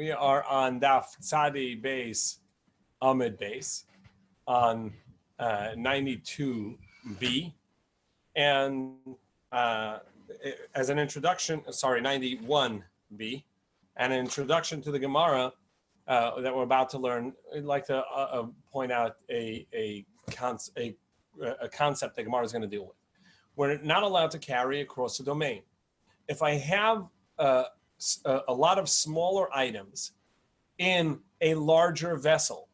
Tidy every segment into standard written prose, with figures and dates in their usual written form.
We are on Daf Tzadi base, Amid base, on 92b, and as an introduction, 91b, and an introduction to the Gemara that we're about to learn. I'd like to point out a concept that Gemara is going to deal with. We're not allowed to carry across a domain. If I have a lot of smaller items in a larger vessel,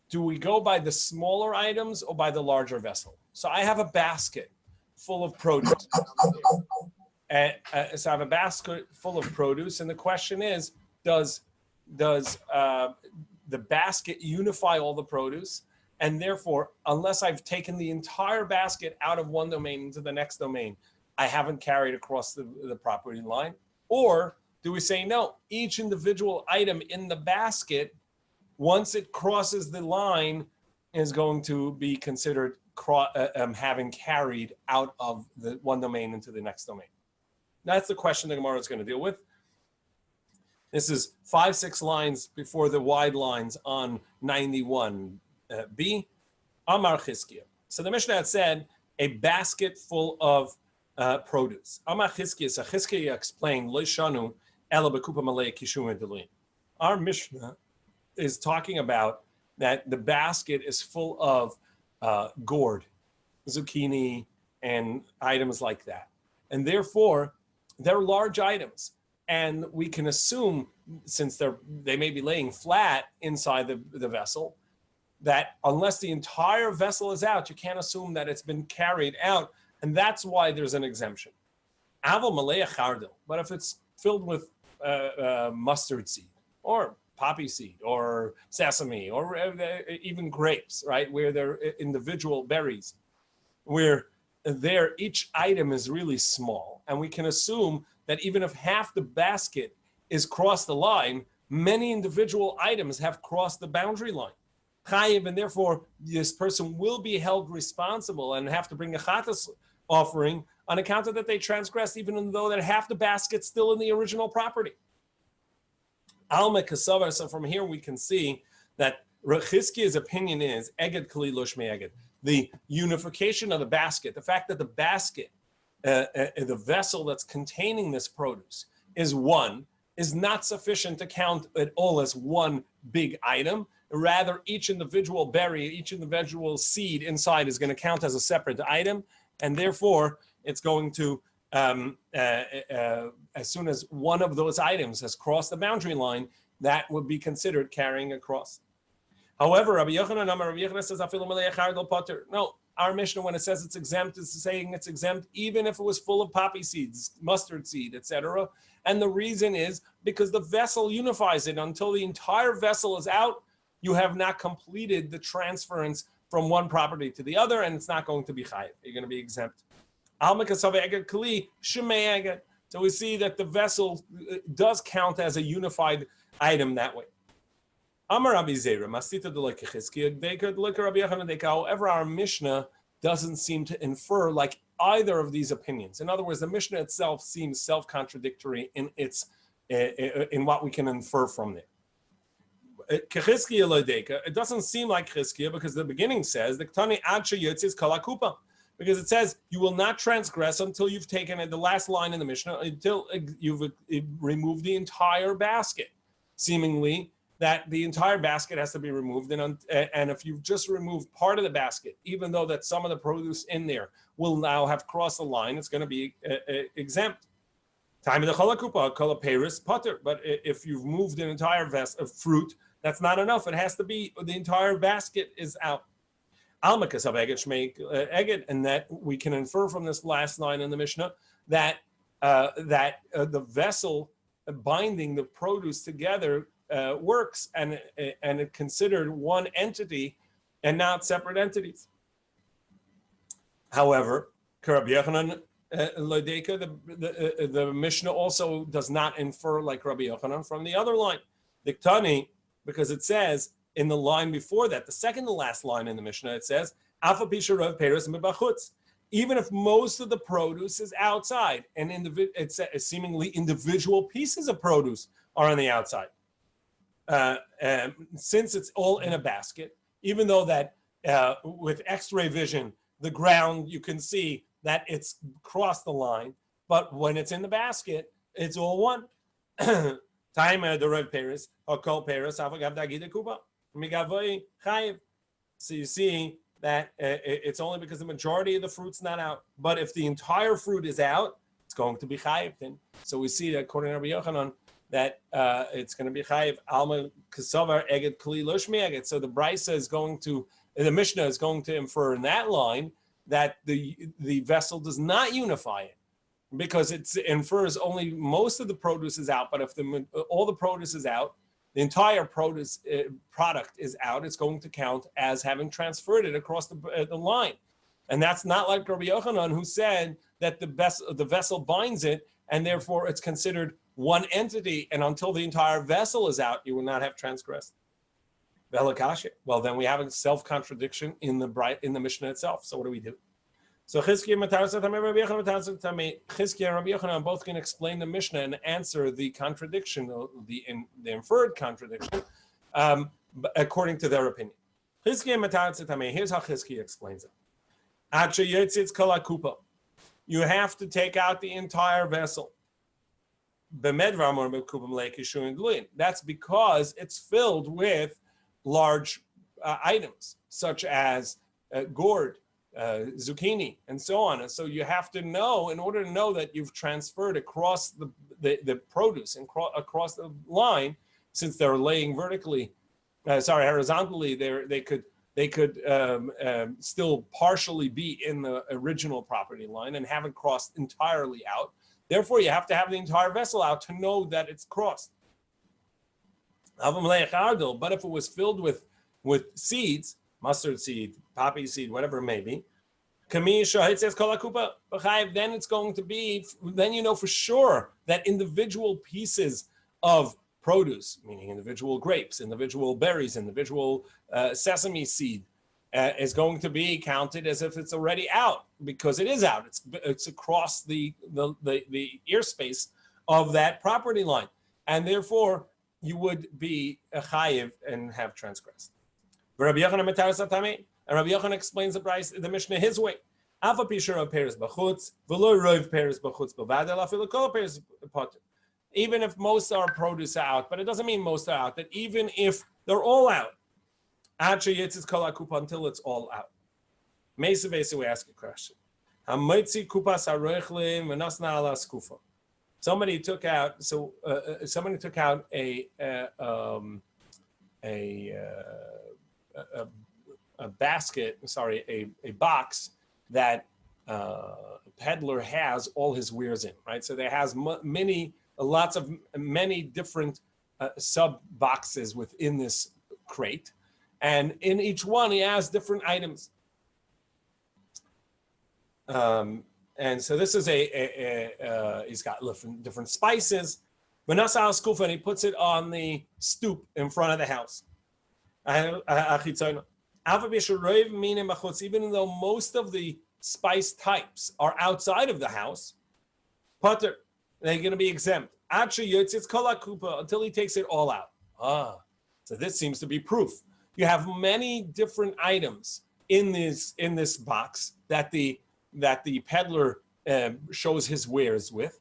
do we go by the smaller items or by the larger vessel? So I have a basket full of produce. So I have a basket full of produce, and the question is, does the basket unify all the produce? And therefore, unless I've taken the entire basket out of one domain into the next domain, I haven't carried across the property line? Or do we say, no, each individual item in the basket, once it crosses the line, is going to be considered having carried out of the one domain into the next domain? That's the question the Gemara is going to deal with. This is 5-6 lines before the wide lines on 91b. Amar Chizkiya. So the Mishnah had said a basket full of produce. Amar Chizkiya. So Chizkiya explained, Lo shanu ela bekupa malei kishum edelim. Our Mishnah is talking about that the basket is full of gourd, zucchini, and items like that. And therefore, they're large items. And we can assume, since they may be laying flat inside the vessel, that unless the entire vessel is out, you can't assume that it's been carried out. And that's why there's an exemption. But if it's filled with mustard seed or poppy seed or sesame or even grapes, right, where they're individual berries, where each item is really small, and we can assume that even if half the basket is crossed the line, many individual items have crossed the boundary line. Chayiv, and therefore this person will be held responsible and have to bring a chatas offering on account of that they transgressed, even though that half the basket's still in the original property. Alma Kasavar. So from here we can see that Chizkiya's opinion is Eged Kli Losh Me'eged. The unification of the basket, the fact that the basket, the vessel that's containing this produce is not sufficient to count it all as one big item. Rather, each individual berry, each individual seed inside is going to count as a separate item, and therefore it's going to, as soon as one of those items has crossed the boundary line, that would be considered carrying across. However, Rabbi Yochanan says, no, our Mishnah, when it says it's exempt, is saying it's exempt even if it was full of poppy seeds, mustard seed, etc. And the reason is because the vessel unifies it. Until the entire vessel is out, you have not completed the transference from one property to the other, and it's not going to be chayiv. You're going to be exempt. So we see that the vessel does count as a unified item that way. However, our Mishnah doesn't seem to infer like either of these opinions. In other words, the Mishnah itself seems self-contradictory in what we can infer from there. It doesn't seem like Chizkiya because the beginning says because it says you will not transgress until you've taken it, the last line in the Mishnah, until you've removed the entire basket, seemingly that the entire basket has to be removed. And if you've just removed part of the basket, even though that some of the produce in there will now have crossed the line, it's going to be exempt. Time of the chalakupa, kala peris putter. But if you've moved an entire vest of fruit, that's not enough. It has to be the entire basket is out. Almakas of eged shmeik eged, and that we can infer from this last line in the Mishnah that the vessel binding the produce together works, and it considered one entity and not separate entities. However, Rabbi Yochanan the Mishnah also does not infer like Rabbi Yochanan from the other line, Diktani, because it says in the line before that, the second to last line in the Mishnah, it says even if most of the produce is outside and it's seemingly individual pieces of produce are on the outside. Since it's all in a basket, even though that with X-ray vision, the ground, you can see that it's crossed the line, but when it's in the basket, it's all one. Timer the Rev Paris or Kol Paris Avagav Dagida Kuba. So you see that it's only because the majority of the fruit's not out. But if the entire fruit is out, it's going to be chayiv then. So we see that according to Rabbi Yochanan that it's going to be chayiv alma kasavar eged kli loshmi eged. So the Brisa is going to, the Mishnah is going to infer in that line that the vessel does not unify it, because it infers only most of the produce is out. But if all the produce is out, the entire produce product is out, it's going to count as having transferred it across the line. And that's not like Rabbi Yochanan, who said that the vessel binds it, and therefore it's considered one entity, and until the entire vessel is out, you will not have transgressed. Well, then we have a self-contradiction in the Mishnah itself. So what do we do? So Chizkiya and Rabbi Yochanan both can explain the Mishnah and answer the contradiction, the inferred contradiction, according to their opinion. Here's how Chizkiya explains it. You have to take out the entire vessel. That's because it's filled with large items, such as gourd, zucchini, and so on. And so you have to know, in order to know that you've transferred across the produce and across the line, since they're laying horizontally, they could still partially be in the original property line and haven't crossed entirely out. Therefore, you have to have the entire vessel out to know that it's crossed. But if it was filled with seeds, mustard seed, poppy seed, whatever it may be, then it's going to be, then you know for sure that individual pieces of produce, meaning individual grapes, individual berries, individual sesame seed, is going to be counted as if it's already out, because it is out. It's across the airspace of that property line, and therefore you would be a chayiv and have transgressed. Rabbi Yochanan and Rabbi Yochanan explains the Mishnah his way. Even if most are produce out, but it doesn't mean most are out, that even if they're all out, until it's all out. Mesa we ask a question. Somebody took out a basket, a box that a peddler has all his wares in, right? So there has many different sub boxes within this crate, and in each one he has different items. And so this is he's got different spices. And he puts it on the stoop in front of the house. Even though most of the spice types are outside of the house, they're going to be exempt until he takes it all out. So this seems to be proof. You have many different items in this box that the peddler shows his wares with,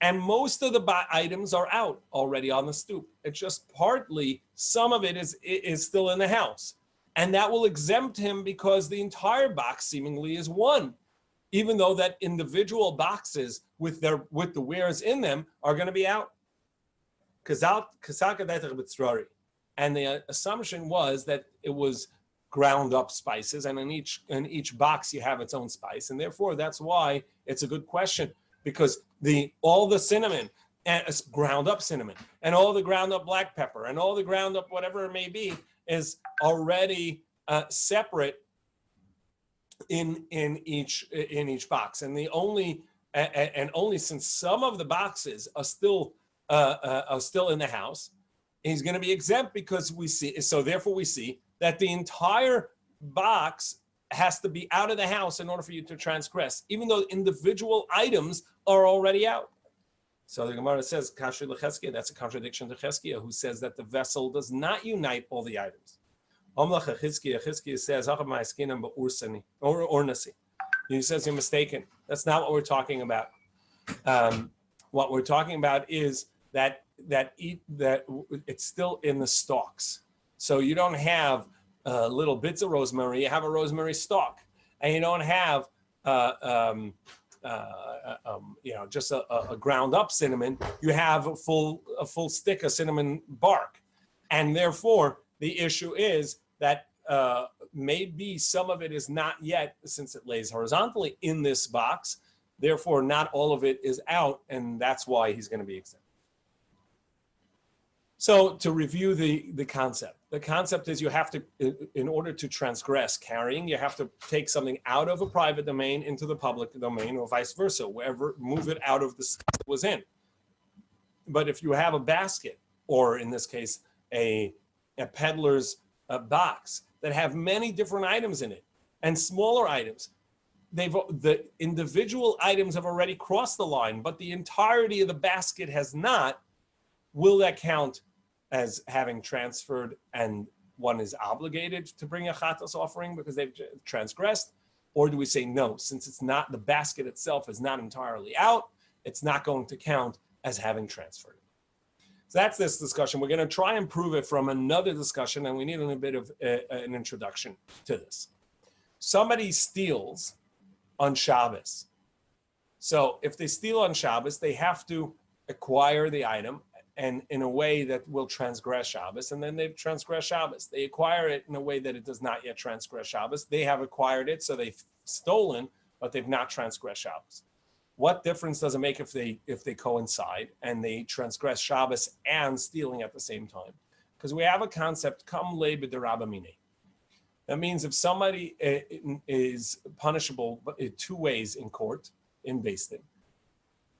and most of the items are out already on the stoop. It's just partly, some of it is still in the house, and that will exempt him because the entire box seemingly is one, even though that individual boxes with the wares in them are going to be out. And the assumption was that it was ground up spices, and in each box you have its own spice, and therefore that's why it's a good question, because all the cinnamon, and ground up cinnamon, and all the ground up black pepper, and all the ground up whatever it may be, is already separate in each box, and only since some of the boxes are still in the house, he's going to be exempt, because therefore we see that the entire box has to be out of the house in order for you to transgress, even though individual items are already out. So the Gemara says, Kashri Lecheskia, that's a contradiction to Cheskia, who says that the vessel does not unite all the items. Cheskia says, he says, you're mistaken. That's not what we're talking about. What we're talking about is that it's still in the stalks. So you don't have little bits of rosemary. You have a rosemary stalk, and you don't have just a ground up cinnamon. You have a full stick of cinnamon bark, and therefore the issue is that maybe some of it is not yet, since it lays horizontally in this box. Therefore, not all of it is out, and that's why he's going to be exempt. So to review the concept is you have to, in order to transgress carrying, you have to take something out of a private domain into the public domain, or vice versa, wherever, move it out of the space it was in. But if you have a basket, or in this case, a peddler's box that have many different items in it and smaller items, the individual items have already crossed the line, but the entirety of the basket has not. Will that count as having transferred, and one is obligated to bring a chatas offering because they've transgressed? Or do we say no, since it's not, the basket itself is not entirely out, it's not going to count as having transferred? So that's this discussion. We're going to try and prove it from another discussion, and we need a little bit of an introduction to this. Somebody steals on Shabbos. So if they steal on Shabbos, they have to acquire the item and in a way that will transgress Shabbos, and then they've transgressed Shabbos. They acquire it in a way that it does not yet transgress Shabbos. They have acquired it, so they've stolen, but they've not transgressed Shabbos. What difference does it make if they coincide and they transgress Shabbos and stealing at the same time? Because we have a concept, Kollel b'derabamine. That means if somebody is punishable two ways in court, in Beis Din,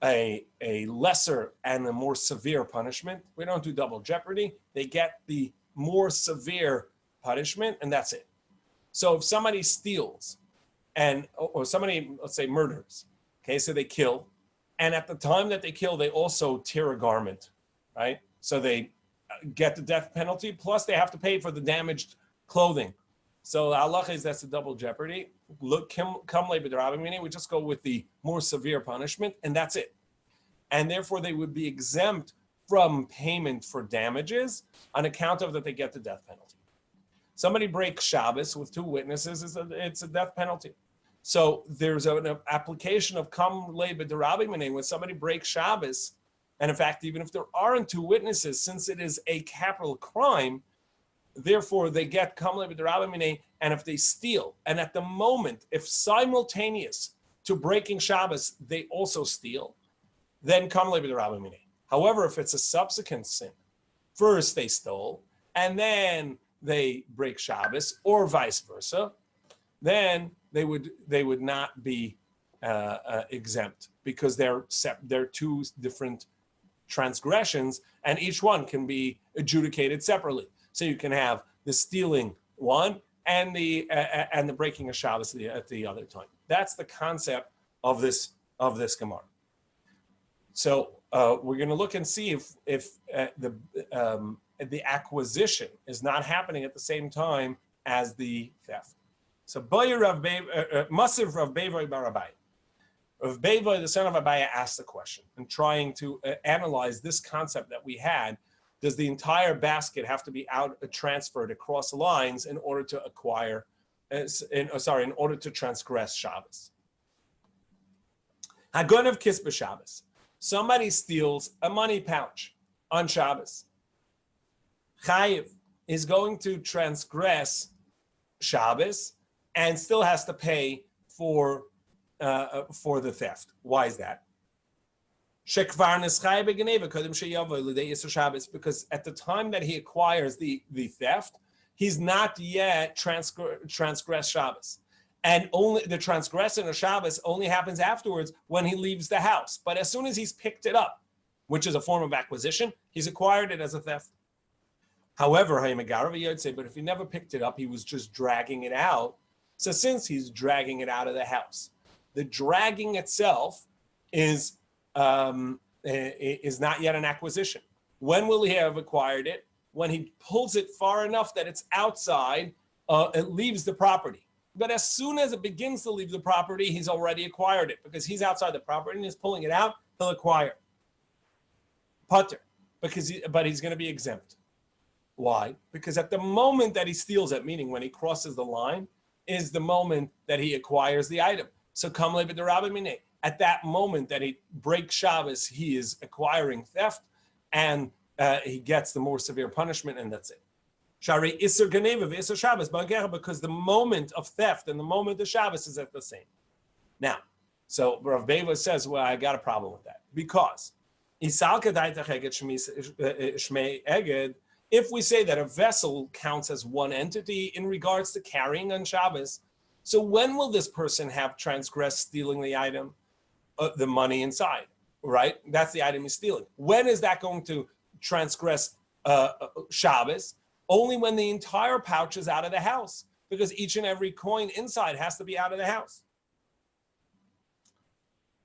a lesser and a more severe punishment. We don't do double jeopardy. They get the more severe punishment, and that's it. So if somebody steals or somebody, let's say, murders, okay, so they kill, and at the time that they kill, they also tear a garment, right? So they get the death penalty, plus they have to pay for the damaged clothing. So Allah is, that's a double jeopardy. Look, we just go with the more severe punishment, and that's it. And therefore, they would be exempt from payment for damages on account of that they get the death penalty. Somebody breaks Shabbos with two witnesses, it's a death penalty. So there's an application of Kollel b'derabamine when somebody breaks Shabbos, and in fact, even if there aren't two witnesses, since it is a capital crime, therefore, they get Kollel b'derabamine, and if they steal, and at the moment, if simultaneous to breaking Shabbos, they also steal, then Kollel b'derabamine. However, if it's a subsequent sin, first they stole, and then they break Shabbos, or vice versa, then they would not be exempt, because they're two different transgressions, and each one can be adjudicated separately. So you can have the stealing one and the breaking of Shabbos at the other time. That's the concept of this Gemara. So we're going to look and see if the acquisition is not happening at the same time as the theft. So Masiv Rav Beivai bar Abai. Rav Beivai, the son of Abai, asked the question and trying to analyze this concept that we had. Does the entire basket have to be transferred across lines in order to acquire, in order to transgress Shabbos? Hagonav Kisba Shabbos. Somebody steals a money pouch on Shabbos. Chayiv is going to transgress Shabbos and still has to pay for the theft. Why is that? Because at the time that he acquires the theft, he's not yet transgressed Shabbos. And only the transgression of Shabbos only happens afterwards when he leaves the house. But as soon as he's picked it up, which is a form of acquisition, he's acquired it as a theft. However, but if he never picked it up, he was just dragging it out. So since he's dragging it out of the house, the dragging itself is is not yet an acquisition. When will he have acquired it? When he pulls it far enough that it's outside, it leaves the property. But as soon as it begins to leave the property, he's already acquired it because he's outside the property and he's pulling it out, he'll acquire. Putter, but he's going to be exempt. Why? Because at the moment that he steals it, meaning when he crosses the line, is the moment that he acquires the item. So kamle b'derabba, at that moment that he breaks Shabbos, he is acquiring theft, and he gets the more severe punishment, and that's it. Shari iser geneva v'isser Shabbos b'ager, because the moment of theft and the moment of Shabbos is at the same. Now, so Rav Beva says, well, I got a problem with that because if we say that a vessel counts as one entity in regards to carrying on Shabbos, so when will this person have transgressed stealing the item? The money inside, right? That's the item he's stealing. When is that going to transgress Shabbos? Only when the entire pouch is out of the house, because each and every coin inside has to be out of the house.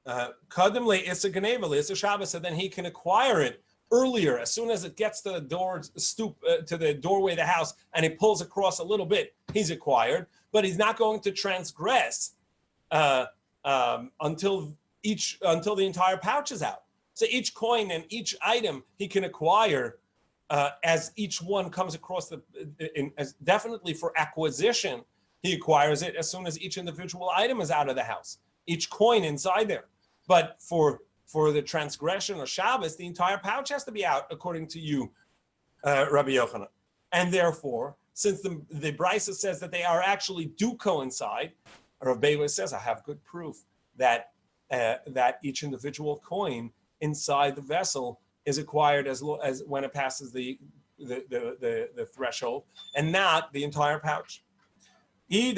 Kadem le'isa geneva le'isa Shabbos, so then he can acquire it earlier, as soon as it gets to the door to the doorway of the house, and he pulls across a little bit, he's acquired. But he's not going to transgress until the entire pouch is out. So each coin and each item he can acquire as each one comes across as definitely for acquisition. He acquires it as soon as each individual item is out of the house, each coin inside there. But for the transgression of Shabbos, the entire pouch has to be out, according to you, Rabbi Yochanan. And therefore, since the Brisa says that they are actually do coincide, Rav Beva says, I have good proof that each individual coin inside the vessel is acquired as when it passes the threshold, and not the entire pouch. So the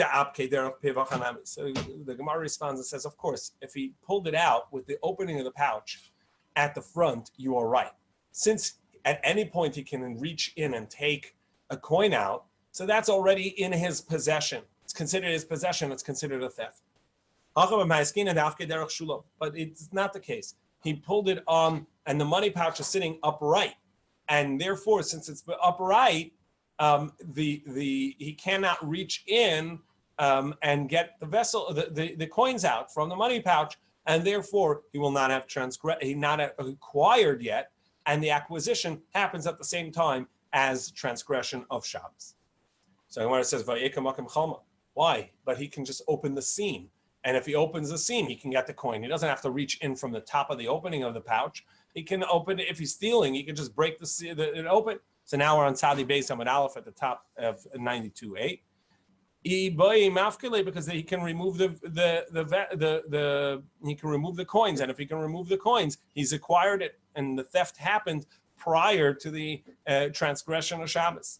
Gemara responds and says, of course, if he pulled it out with the opening of the pouch at the front, you are right. Since at any point he can reach in and take a coin out, so that's already in his possession. It's considered his possession. It's considered a theft. But it's not the case. He pulled it on, and the money pouch is sitting upright, and therefore, since it's upright, he cannot reach in and get the vessel, the coins out from the money pouch, and therefore he will not have acquired yet, and the acquisition happens at the same time as transgression of Shabbos. So when it says why? But he can just open the seam, and if he opens the seam, he can get the coin. He doesn't have to reach in from the top of the opening of the pouch. He can open it. If he's stealing, he can just break it open. So now we're on Tzadi Beis Amud Aleph at the top of 92.8. Because he can remove he can remove the coins, and if he can remove the coins, he's acquired it, and the theft happened prior to the transgression of Shabbos.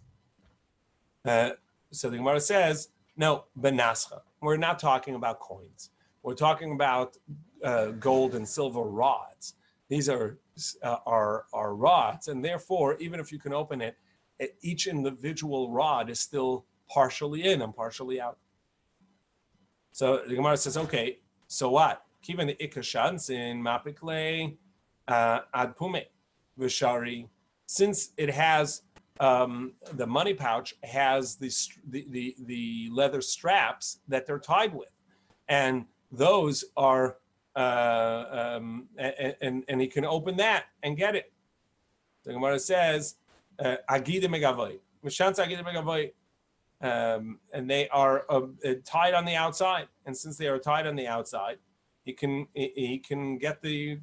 So the Gemara says, no, benascha. We're not talking about coins. We're talking about gold and silver rods. These are rods, and therefore, even if you can open it, each individual rod is still partially in and partially out. So the Gemara says, okay, so what? Given the ikashansin mapikle ad pume v'shari, since it has the money pouch has the leather straps that they're tied with, and those are and he can open that and get it. The Gemara says, "Agide megavoy, mishantz agide megavoy," and they are tied on the outside. And since they are tied on the outside, he can get the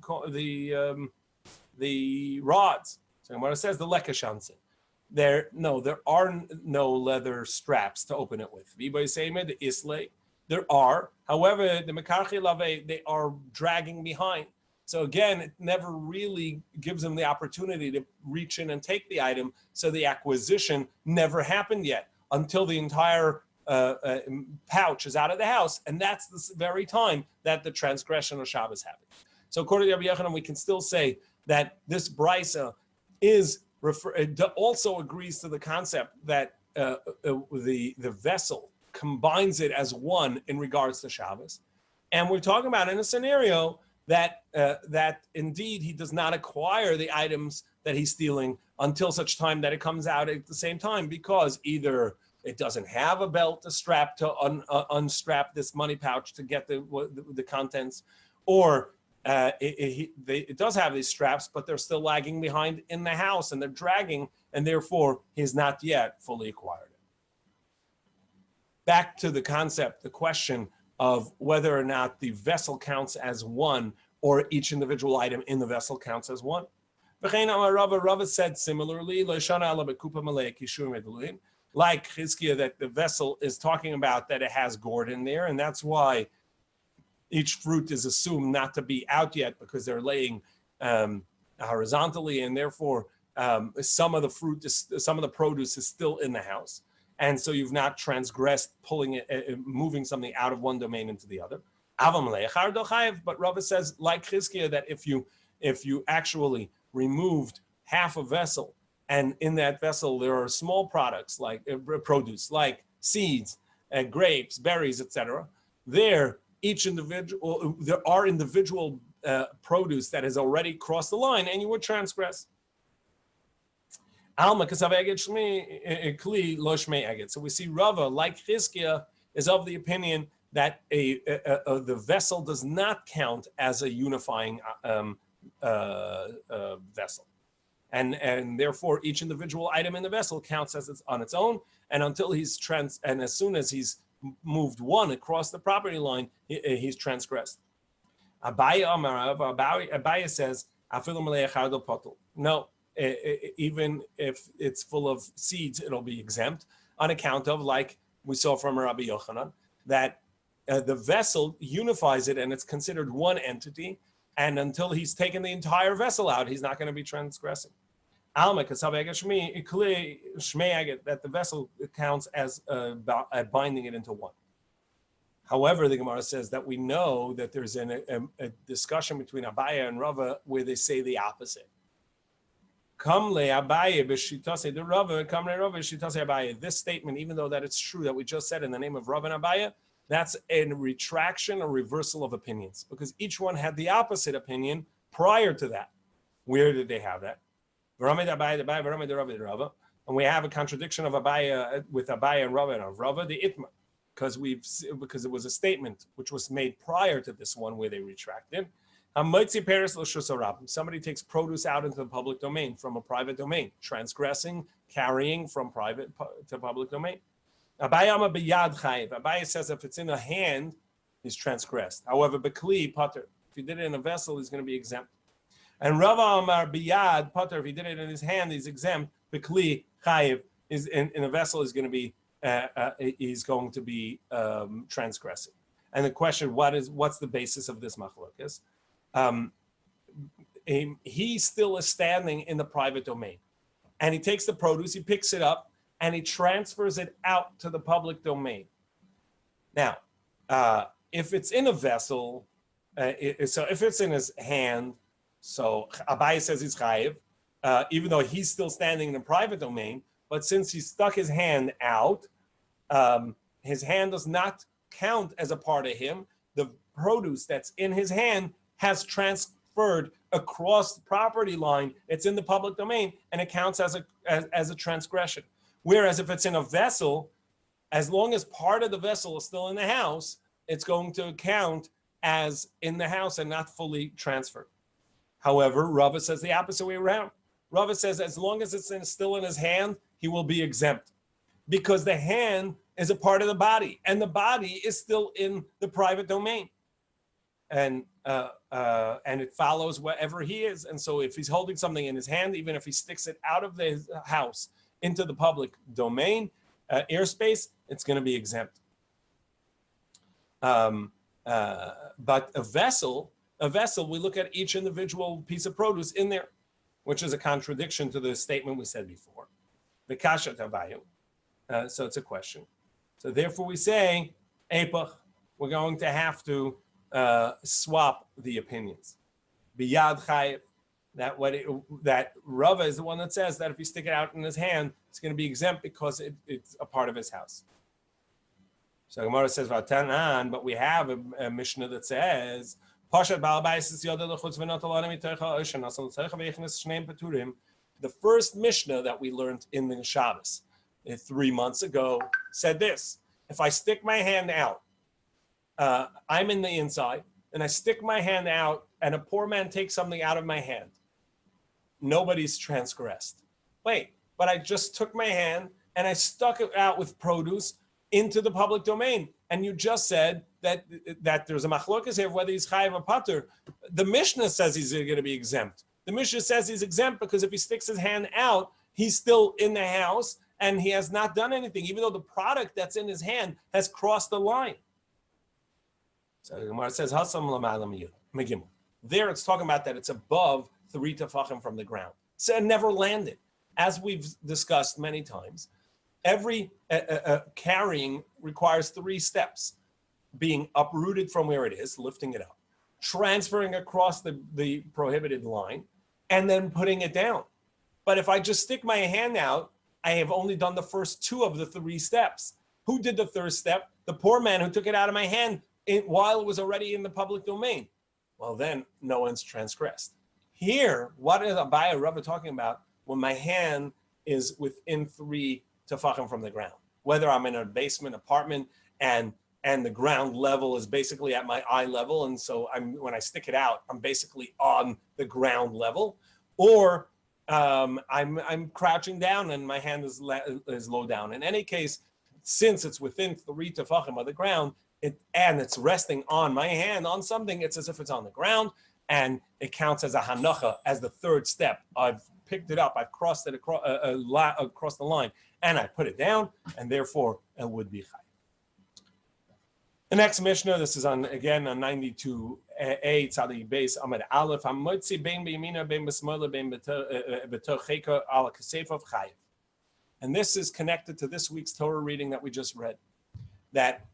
rods. So the Gemara says the lekashansin. There are no leather straps to open it with. The islay. There are, however, the mekarchi lave, they are dragging behind. So again, it never really gives them the opportunity to reach in and take the item. So the acquisition never happened yet until the entire pouch is out of the house, and that's the very time that the transgression of Shabbos happened. So according to Rabbi Yochanan, we can still say that this brisa also agrees to the concept that the vessel combines it as one in regards to Shabbos. And we're talking about in a scenario that indeed he does not acquire the items that he's stealing until such time that it comes out at the same time, because either it doesn't have a belt to strap to unstrap this money pouch to get the contents, or it does have these straps, but they're still lagging behind in the house and they're dragging, and therefore he's not yet fully acquired it. Back to the concept, the question of whether or not the vessel counts as one or each individual item in the vessel counts as one. Rava said similarly, like Chizkiah, that the vessel is talking about that it has gourd in there, and that's why each fruit is assumed not to be out yet, because they're laying horizontally, and therefore some of the produce is still in the house, and so you've not transgressed pulling it, moving something out of one domain into the other. But Rava says, like Chizkiah, that if you actually removed half a vessel, and in that vessel there are small products like produce, like seeds, grapes, berries, etc. There are individual produce that has already crossed the line, and you would transgress. So we see Rava, like Chizkiah, is of the opinion that the vessel does not count as a unifying vessel, and therefore each individual item in the vessel counts as it's on its own, and until he's and as soon as he's moved one across the property line, he's transgressed. Abaya says, no, even if it's full of seeds, it'll be exempt, on account of, like we saw from Rabbi Yochanan, that the vessel unifies it and it's considered one entity, and until he's taken the entire vessel out, he's not going to be transgressing. That the vessel counts as binding it into one. However, the Gemara says that we know that there's a discussion between Abaya and Rava where they say the opposite. This statement, even though that it's true that we just said in the name of Rava and Abaya, that's a retraction, a reversal of opinions, because each one had the opposite opinion prior to that. Where did they have that? And we have a contradiction of Abaya with Abaya and Rava, and of Rava the Itma, because it was a statement which was made prior to this one where they retracted. Somebody takes produce out into the public domain from a private domain, transgressing, carrying from private to public domain. Abaya says if it's in a hand, he's transgressed. However, bekli pater, if he did it in a vessel, he's going to be exempt. And Rava Amar biyad pater, if he did it in his hand, he's exempt. Bekli chayiv is in a vessel, is going to be he's going to be transgressing. And the question, what's the basis of this machlokes? He still is standing in the private domain, and he takes the produce, he picks it up, and he transfers it out to the public domain. Now, if it's in a vessel, so if it's in his hand, so Abai says he's chayiv, even though he's still standing in the private domain, but since he stuck his hand out, his hand does not count as a part of him. The produce that's in his hand has transferred across the property line. It's in the public domain, and it counts as a transgression. Whereas if it's in a vessel, as long as part of the vessel is still in the house, it's going to count as in the house and not fully transferred. However, Rava says the opposite way around. Rava says as long as it's still in his hand, he will be exempt, because the hand is a part of the body, and the body is still in the private domain, and it follows wherever he is. And so, if he's holding something in his hand, even if he sticks it out of the house into the public domain airspace, it's going to be exempt. But a vessel, we look at each individual piece of produce in there, which is a contradiction to the statement we said before. The kasha tavayu. So it's a question. So therefore we say, Epach, we're going to have to swap the opinions. Biyad chayiv, that Rava is the one that says that if you stick it out in his hand, it's going to be exempt because it's a part of his house. So Gemara says, Vatanan, but we have a Mishnah that says, The first Mishnah that we learned in the Shabbos 3 months ago said this: if I stick my hand out, I'm in the inside, and I stick my hand out, and a poor man takes something out of my hand, nobody's transgressed. Wait, but I just took my hand and I stuck it out with produce into the public domain. And you just said that there's a machlokas here of whether he's chayiv or patur. The Mishnah says he's going to be exempt. The Mishnah says he's exempt because if he sticks his hand out, he's still in the house and he has not done anything, even though the product that's in his hand has crossed the line. So the Gemara says, there it's talking about that it's above 3 tefachim from the ground. So it never landed. As we've discussed many times, every carrying requires 3 steps: being uprooted from where it is, lifting it up, transferring across the prohibited line, and then putting it down. But if I just stick my hand out, I have only done the first 2 of the 3 steps. Who did the third step? The poor man who took it out of my hand while it was already in the public domain. Well, then no one's transgressed. Here, what is Abaye and Rava talking about when my hand is within 3 tefachim from the ground? Whether I'm in a basement apartment and the ground level is basically at my eye level, and so when I stick it out, I'm basically on the ground level, or I'm crouching down and my hand is low down. In any case, since it's within 3 tefachim of the ground, and it's resting on my hand on something, it's as if it's on the ground, and it counts as a hanacha, as the third step. I've picked it up, I've crossed it across the line, and I put it down, and therefore it would be chayiv. The next Mishnah, this is on 92a Tzadi Beis Amud Aleph. Hamotzi bein b'yamina bein b'smoila bein b'toch cheka al kasefav chayiv. And this is connected to this week's Torah reading that we just read. That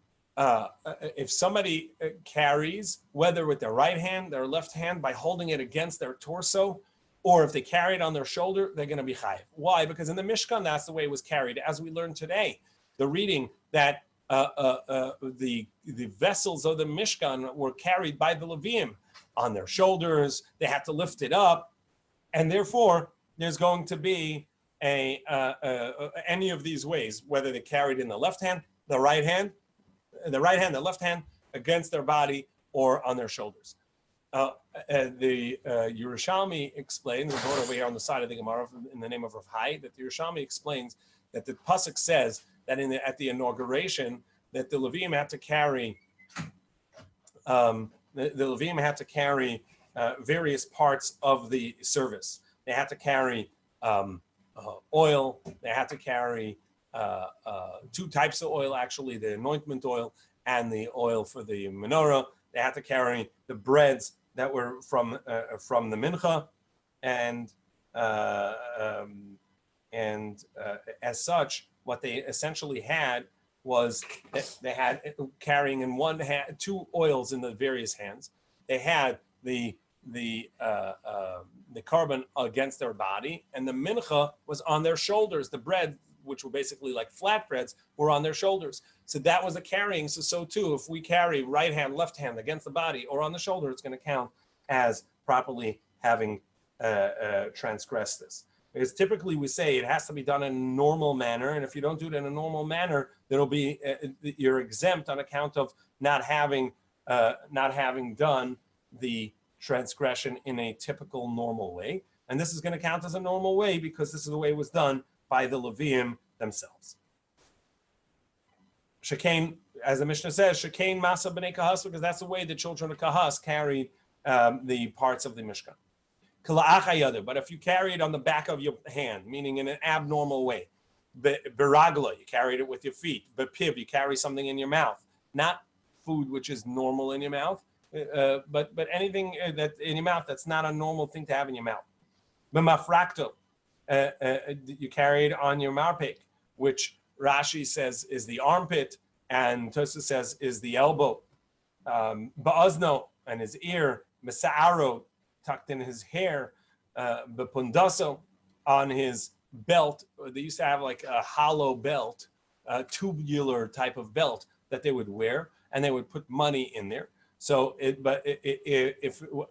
if somebody carries, whether with their right hand, their left hand, by holding it against their torso, or if they carry it on their shoulder, they're going to be chayiv. Why? Because in the Mishkan, that's the way it was carried. As we learned today, the reading that the vessels of the Mishkan were carried by the Leviim on their shoulders. They had to lift it up, and therefore there's going to be any of these ways, whether they carried in the left hand, the right hand, the left hand against their body, or on their shoulders. The Yerushalmi explains, we brought over here on the side of the Gemara in the name of Rav Hai, that the Yerushalmi explains that the pasuk says that at the inauguration that the Levim had to carry various parts of the service. They had to carry oil. They had to carry 2 types of oil, actually, the anointment oil and the oil for the menorah. They had to carry the breads that were from the mincha, and as such, what they essentially had was they had carrying in one hand 2 oils in the various hands. They had the carbon against their body, and the mincha was on their shoulders. The bread, which were basically like flatbreads, were on their shoulders. So that was the carrying. So too, if we carry right hand, left hand against the body or on the shoulder, it's going to count as properly having transgressed this. Because typically we say it has to be done in a normal manner, and if you don't do it in a normal manner, there'll be you're exempt on account of not having done the transgression in a typical normal way. And this is going to count as a normal way because this is the way it was done by the Leviim themselves. Shekain, as the Mishnah says, Shekain Masa B'nei Kahas, because that's the way the children of Kahas carried the parts of the Mishkan. But if you carry it on the back of your hand, meaning in an abnormal way, Beragla, you carried it with your feet. Bepiv, you carry something in your mouth. Not food which is normal in your mouth, but anything that in your mouth that's not a normal thing to have in your mouth. B'mafrakto, you carry it on your marpek, which Rashi says is the armpit, and Tues says is the elbow. Ba'azno, and his ear. Mesa'aro, tucked in his hair. Bepundaso, on his belt. They used to have like a hollow belt, a tubular type of belt that they would wear, and they would put money in there. So, if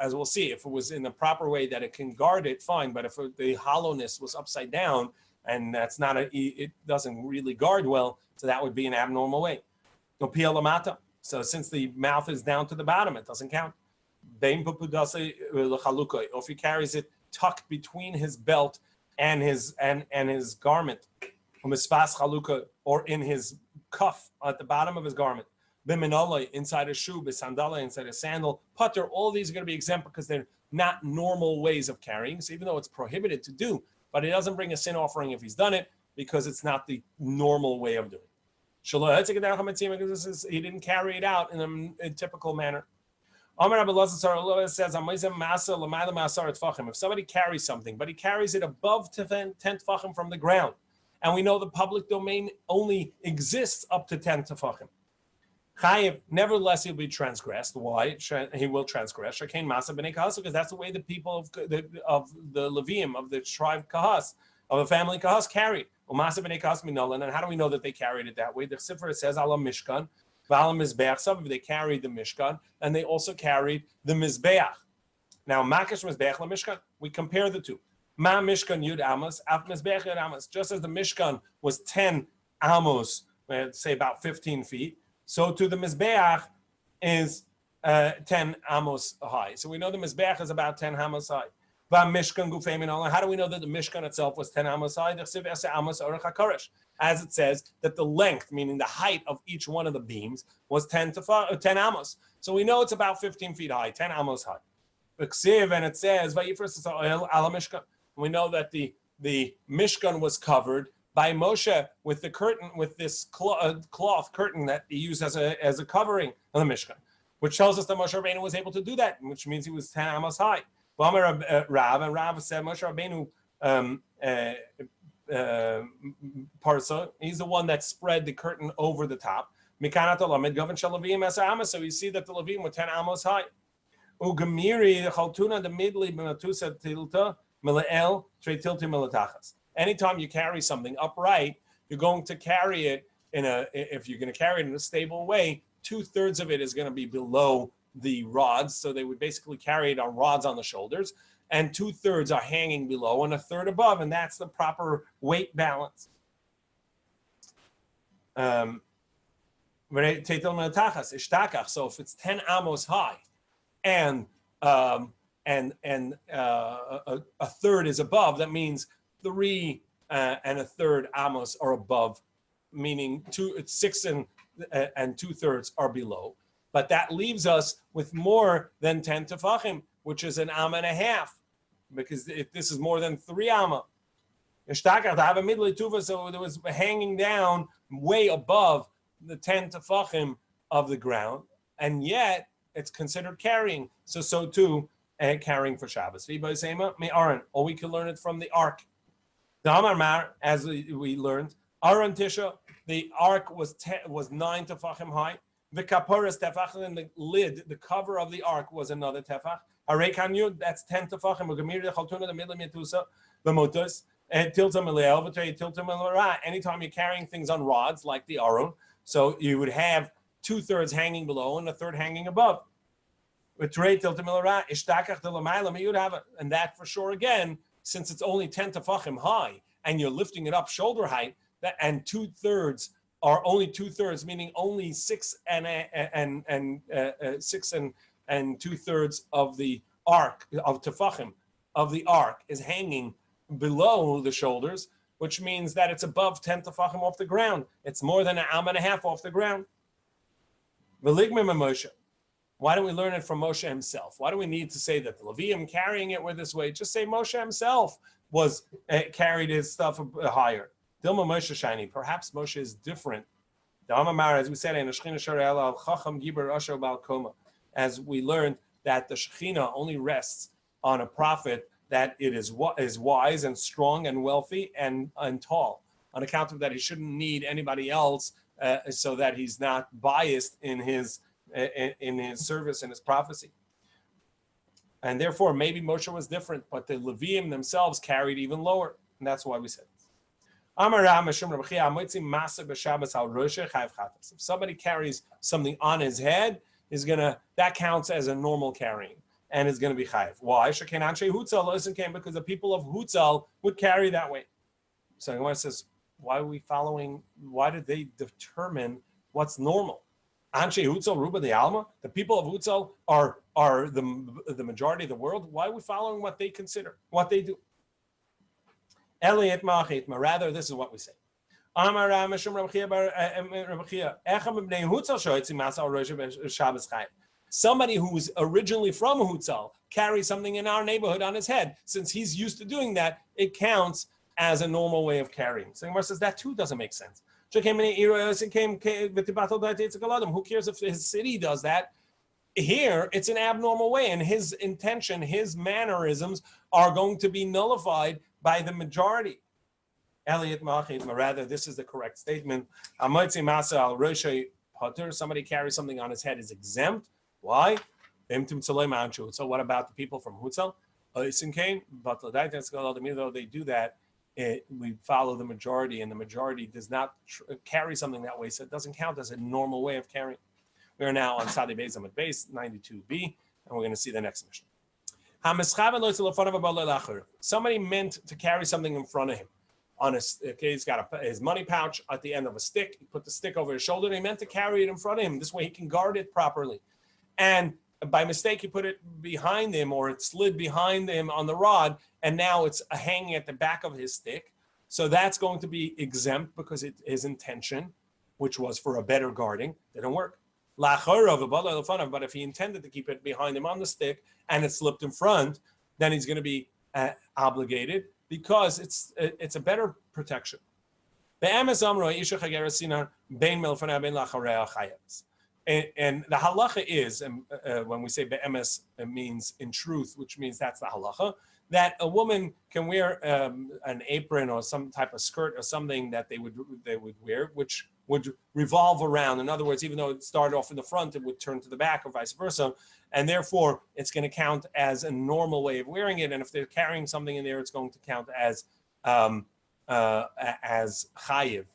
as we'll see, if it was in the proper way that it can guard it, fine. But if the hollowness was upside down and that's not it doesn't really guard well, so that would be an abnormal way. So since the mouth is down to the bottom, it doesn't count. Or if he carries it tucked between his belt and his garment, or in his cuff at the bottom of his garment, inside a shoe, inside a sandal, putter, all these are going to be exempt because they're not normal ways of carrying. So even though it's prohibited to do, but it doesn't bring a sin offering if he's done it because it's not the normal way of doing it. He didn't carry it out in a typical manner. Says, if somebody carries something, but he carries it above 10 tefachim from the ground, and we know the public domain only exists up to 10 tefachim, Chayiv, nevertheless, he'll be transgressed. Why? He will transgress. Because that's the way the people of the Levium, of the tribe Kahas, of the family Kahas, carried. And how do we know that they carried it that way? The Sefer says, Allah Mishkan, V'ala Mizbeach. Some of them, they carried the Mishkan, and they also carried the Mizbeach. Now, Makish Mizbeach la Mishkan, we compare the two. Ma Mishkan Yud Amos, Af Mizbeach Yud Amos. Just as the Mishkan was 10 amos, say about 15 feet, so to the Mizbeach is 10 amos high. So we know the Mizbeach is about 10 amos high. How do we know that the Mishkan itself was 10 amos high? As it says that the length, meaning the height of each one of the beams, was 10 amos. So we know it's about 15 feet high, 10 amos high. And it says, we know that the Mishkan was covered by Moshe with the curtain, with this cloth curtain that he used as a covering of the Mishkan, which tells us that Moshe Rabbeinu was able to do that, which means he was 10 amos high. Rav said Moshe Rabbeinu parsa, he's the one that spread the curtain over the top. So you see that the Levim were 10 amos high. Ugamiri chaltuna the midli b'matusa tilta mila'el tre tilti milatachas. Anytime you carry something upright, you're going to carry it if you're going to carry it in a stable way, 2/3 of it is going to be below the rods. So they would basically carry it on rods on the shoulders, and 2/3 are hanging below and 1/3 above, and that's the proper weight balance. So if it's 10 amos high and a third is above, that means 3 1/3 amos are above, meaning 6 and 2/3 are below. But that leaves us with more than 10 tefachim, which is an amma and a half, because this is more than 3 amma. So it was hanging down way above the 10 tefachim of the ground, and yet it's considered carrying. So too, carrying for Shabbos. Or we can learn it from the ark. The Amar Mar, as we learned, Aron Tisha, the ark was 9 tefachim high. The kaporas tefach, and the lid, the cover of the ark, was another tefach. Arekanyud, that's 10 tefachim. Ugamir the chaltuna the middle metusa the motus and tilta meleo tilta melora. Anytime you're carrying things on rods like the aron, so you would have 2/3 hanging below and 1/3 hanging above. With tilta melora ishtakach the lamayla, you'd have it, and that for sure again. Since it's only 10 tefachim high and you're lifting it up shoulder height, and 2/3 are only 2/3, meaning only 6 and 2/3 of the ark of tefachim of the ark is hanging below the shoulders, which means that it's above 10 tefachim off the ground. It's more than an amma and a half off the ground. Moshe. Why don't we learn it from Moshe himself? Why do we need to say that the Levium carrying it were this way? Just say Moshe himself was carried his stuff higher. Dilma Moshe shiny. Perhaps Moshe is different. As we said in as we learned that the Shekhinah only rests on a prophet that it is wise and strong and wealthy and tall. On account of that, he shouldn't need anybody else, so that he's not biased in his service and his prophecy. And therefore, maybe Moshe was different, but the Levium themselves carried even lower, and that's why we said this. If somebody carries something on his head, that counts as a normal carrying and is going to be chayiv. Why? Because the people of Hutzal would carry that way. So the Gemara says, why did they determine what's normal? Anshe Hutzal, Ruba de Alma, the people of Hutzal are the majority of the world. Why are we following what they consider, what they do? Eliyet ma'achitma. Rather, this is what we say. Somebody who was originally from Hutzal carries something in our neighborhood on his head. Since he's used to doing that, it counts as a normal way of carrying. So Gemara says that too doesn't make sense. Who cares if his city does that? Here, it's an abnormal way, and his intention, his mannerisms are going to be nullified by the majority. Elliot Machid, rather, this is the correct statement. Somebody carries something on his head is exempt. Why? So what about the people from Hutzal? Even though they do that, we follow the majority, and the majority does not carry something that way, so it doesn't count as a normal way of carrying. We are now on Sadi Beis Amud Beis 92b, and we're going to see the next mission. Somebody meant to carry something in front of him. He's got his money pouch at the end of a stick. He put the stick over his shoulder, and he meant to carry it in front of him. This way he can guard it properly. And by mistake, he put it behind him, or it slid behind him on the rod, and now it's hanging at the back of his stick. So that's going to be exempt because his intention, which was for a better guarding, didn't work. But if he intended to keep it behind him on the stick and it slipped in front, then he's going to be obligated because it's a better protection. And the halacha is, when we say be'emes, it means in truth, which means that's the halacha, that a woman can wear an apron or some type of skirt or something that they would wear, which would revolve around. In other words, even though it started off in the front, it would turn to the back or vice versa. And therefore, it's going to count as a normal way of wearing it. And if they're carrying something in there, it's going to count as chayiv,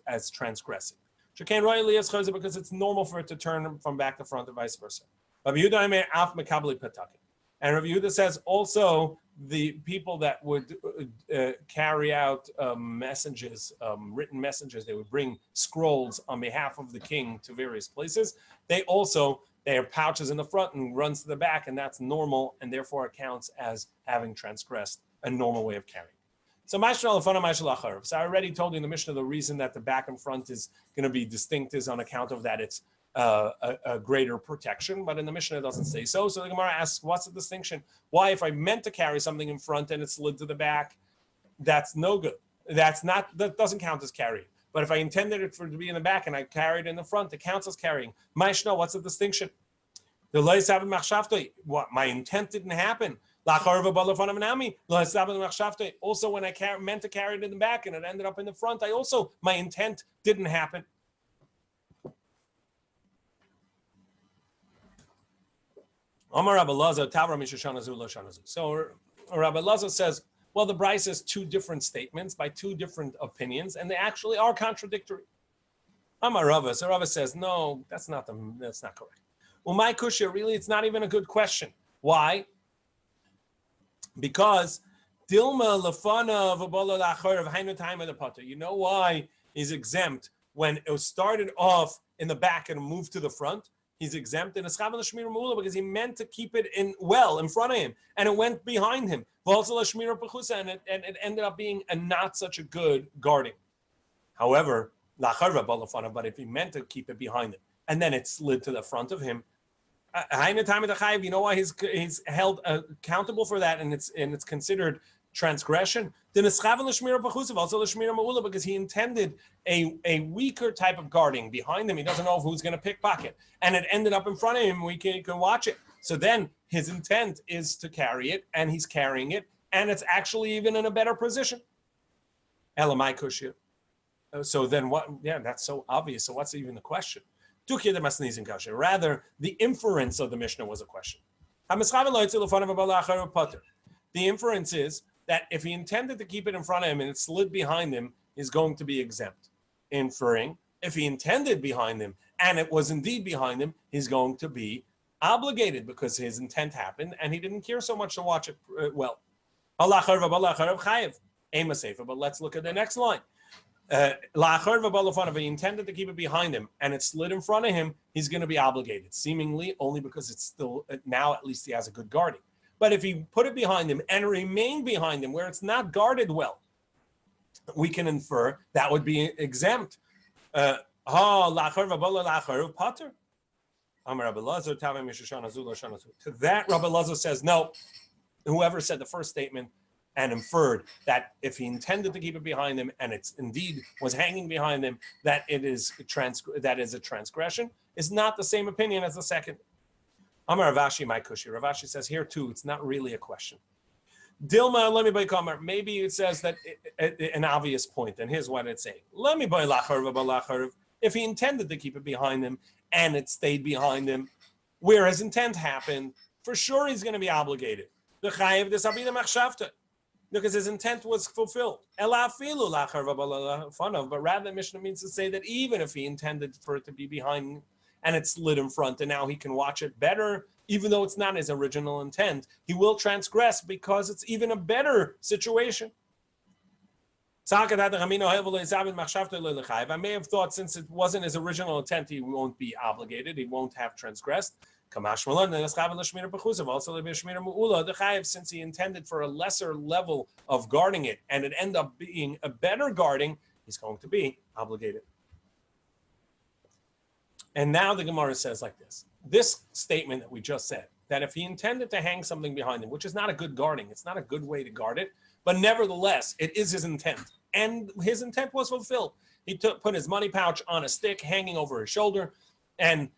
as transgressing. Because it's normal for it to turn from back to front and vice versa. And Rabbi Yehuda says also the people that would carry out messages, written messages, they would bring scrolls on behalf of the king to various places. They have pouches in the front and runs to the back, and that's normal, and therefore it counts as having transgressed a normal way of carrying. So I already told you in the Mishnah the reason that the back and front is going to be distinct is on account of that it's a greater protection, but in the Mishnah it doesn't say so. So the Gemara asks, what's the distinction? Why, if I meant to carry something in front and it slid to the back, that's no good. That doesn't count as carrying. But if I intended it to be in the back and I carried it in the front, it counts as carrying. Maishno, what's the distinction? What, my intent didn't happen. Also, when I meant to carry it in the back and it ended up in the front, my intent didn't happen. So Rabbi Lazar says, well, the Bryce has two different statements by two different opinions, and they actually are contradictory. Rava says, no, that's not correct. Well, my kushya, really, it's not even a good question. Why? Because Dilma Lafana Vabala Lachar of Hainu Time of the Potter. You know why he's exempt when it was started off in the back and moved to the front? He's exempt in because he meant to keep it in front of him, and it went behind him. And it ended up being a not such a good guarding. However, but if he meant to keep it behind him, and then it slid to the front of him, you know why he's held accountable for that, and it's considered transgression. Because he intended a weaker type of guarding behind him. He doesn't know who's going to pickpocket, and it ended up in front of him. We can watch it. So then his intent is to carry it, and he's carrying it, and it's actually even in a better position. Elamai kushya. So then what? Yeah, that's so obvious. So what's even the question? Rather, the inference of the Mishnah was a question. The inference is that if he intended to keep it in front of him and it slid behind him, he's going to be exempt. Inferring, if he intended behind him and it was indeed behind him, he's going to be obligated because his intent happened and he didn't care so much to watch it well. But let's look at the next line. If he intended to keep it behind him and it slid in front of him, he's going to be obligated, seemingly only because it's still, now at least he has a good guarding. But if he put it behind him and remained behind him where it's not guarded well, we can infer that would be exempt. To that, Rabbi Lazar says, no, whoever said the first statement and inferred that if he intended to keep it behind him and it's indeed was hanging behind him, that it is a transgression, is not the same opinion as the second. Amar Ravashi, my kushi. Ravashi says here too, it's not really a question. Dilma, let me buy Kamar. Maybe it says that an obvious point, and here's what it's saying. Let me buy Lacharv. If he intended to keep it behind him and it stayed behind him, where his intent happened, for sure he's going to be obligated. The chayiv desabina machshavta, because his intent was fulfilled. But rather, the Mishnah means to say that even if he intended for it to be behind and it slid in front, and now he can watch it better, even though it's not his original intent, he will transgress because it's even a better situation. I may have thought since it wasn't his original intent, he won't be obligated, he won't have transgressed. Also, the chayiv, since he intended for a lesser level of guarding it, and it ended up being a better guarding, he's going to be obligated. And now the Gemara says like this. This statement that we just said, that if he intended to hang something behind him, which is not a good guarding, it's not a good way to guard it, but nevertheless, it is his intent. And his intent was fulfilled. He put his money pouch on a stick hanging over his shoulder, and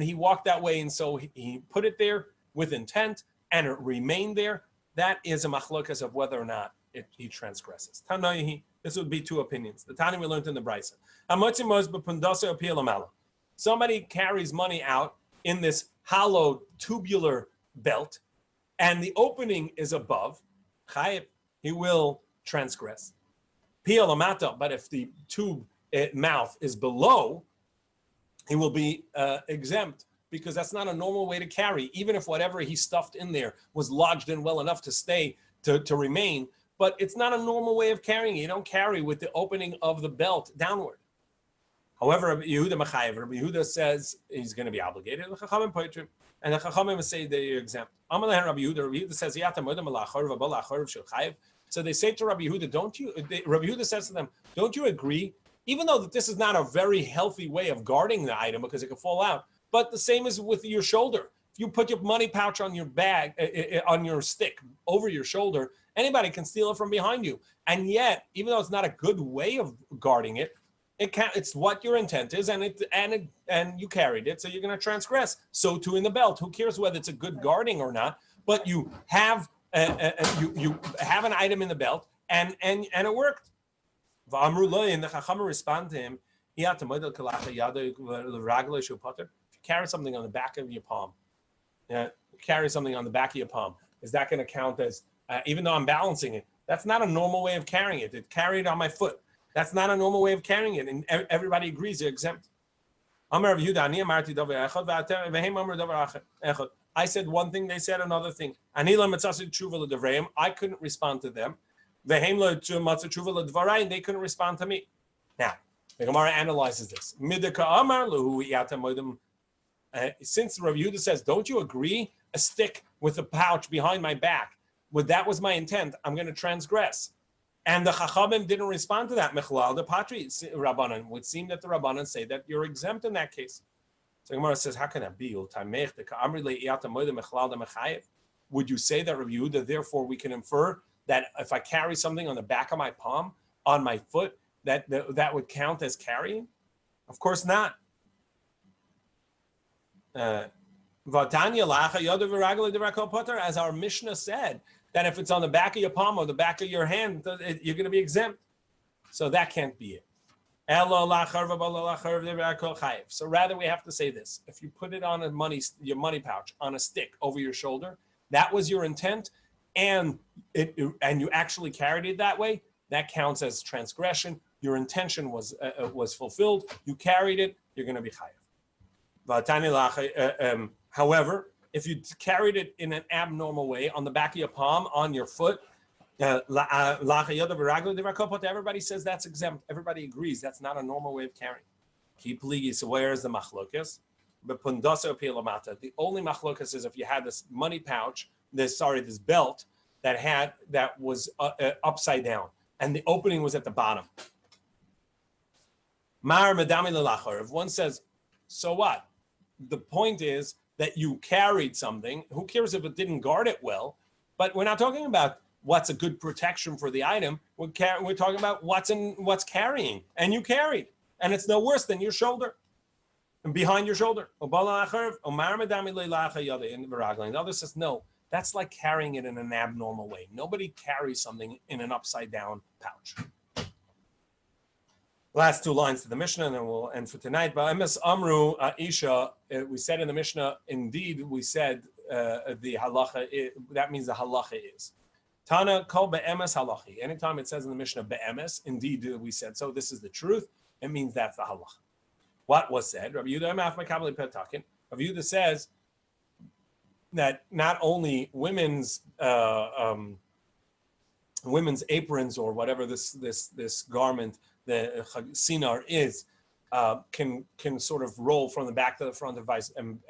he walked that way, and so he put it there with intent, and it remained there. That is a machlokas of whether or not he transgresses. Tanayi, this would be two opinions. The Tani we learned in the Brisa. Somebody carries money out in this hollow tubular belt, and the opening is above, he will transgress. But if the tube mouth is below, he will be exempt, because that's not a normal way to carry, even if whatever he stuffed in there was lodged in well enough to stay, to remain. But it's not a normal way of carrying. You don't carry with the opening of the belt downward. However, Rabbi Yehuda says he's going to be obligated, and the Chachamim say they're exempt. Rabbi Yehuda says, so they say to Rabbi Yehuda, Rabbi Yehuda says to them, don't you agree, even though that this is not a very healthy way of guarding the item because it could fall out, but the same is with your shoulder. If you put your money pouch on your bag, on your stick, over your shoulder, anybody can steal it from behind you. And yet, even though it's not a good way of guarding it, it's what your intent is, and you carried it, so you're going to transgress. So too in the belt. Who cares whether it's a good guarding or not? But you have you have an item in the belt, and it worked. And the Chachamim respond to him. If you carry something on the back of your palm, is that going to count as even though I'm balancing it? That's not a normal way of carrying it. It carried on my foot. That's not a normal way of carrying it, and everybody agrees they're exempt. I said one thing, they said another thing. I couldn't respond to them. They couldn't respond to me. Now, the Gemara analyzes this. Since Rabbi Yehuda says, don't you agree? A stick with a pouch behind my back. Well, that was my intent. I'm going to transgress. And the Chachamim didn't respond to that. Mechlal the Patri Rabbanan would seem that the Rabbanan say that you're exempt in that case. So Gemara says, how can that be? Would you say that, Rabbi Yehuda, therefore we can infer that if I carry something on the back of my palm, on my foot, that would count as carrying? Of course not. As our Mishnah said, that if it's on the back of your palm or the back of your hand, you're going to be exempt. So that can't be it. So rather we have to say this. If you put it on your money pouch on a stick over your shoulder, that was your intent, and you actually carried it that way, that counts as transgression. Your intention was fulfilled. You carried it, you're going to be chayav. However, if you carried it in an abnormal way on the back of your palm, on your foot, everybody says that's exempt. Everybody agrees that's not a normal way of carrying. So where is the machlokas? The only machlokas is if you had this money pouch, this belt that was upside down, and the opening was at the bottom. If one says, so what? The point is that you carried something. Who cares if it didn't guard it well? But we're not talking about what's a good protection for the item. We're talking about what's carrying, and you carried, and it's no worse than your shoulder and behind your shoulder. The other says, no, that's like carrying it in an abnormal way. Nobody carries something in an upside down pouch. Last two lines to the Mishnah, and then we'll end for tonight. Ba'emes amru isha. We said in the Mishnah, indeed, we said the halacha. That means the halacha is Tana kol be'emes halachi. Anytime it says in the Mishnah be'emes, indeed, we said so. This is the truth. It means that's the halacha. What was said? Rabbi Yehuda says that not only women's aprons or whatever this garment, the sinar is, can sort of roll from the back to the front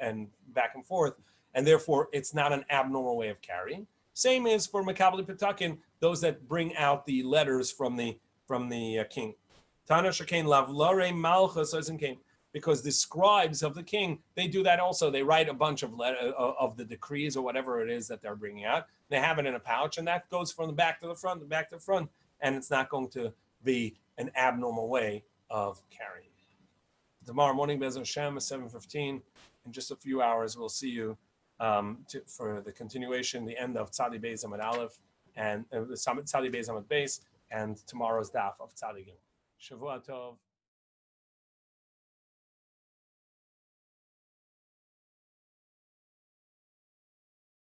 and back and forth, and therefore it's not an abnormal way of carrying. Same is for Makabli Petakin, those that bring out the letters from the king. Tana Shakain Lavlare Malchus King, because the scribes of the king, they do that also. They write a bunch of of the decrees or whatever it is that they're bringing out. They have it in a pouch, and that goes from the back to the front, and it's not going to be an abnormal way of carrying. Tomorrow morning, Be'ez Hashem, 7:15. In just a few hours, we'll see you for the continuation, the end of Tzadi Beis Amud Aleph, and Tzadi Beis Amud Beis, and tomorrow's daf of Tzadi Gimel. Shavua Tov.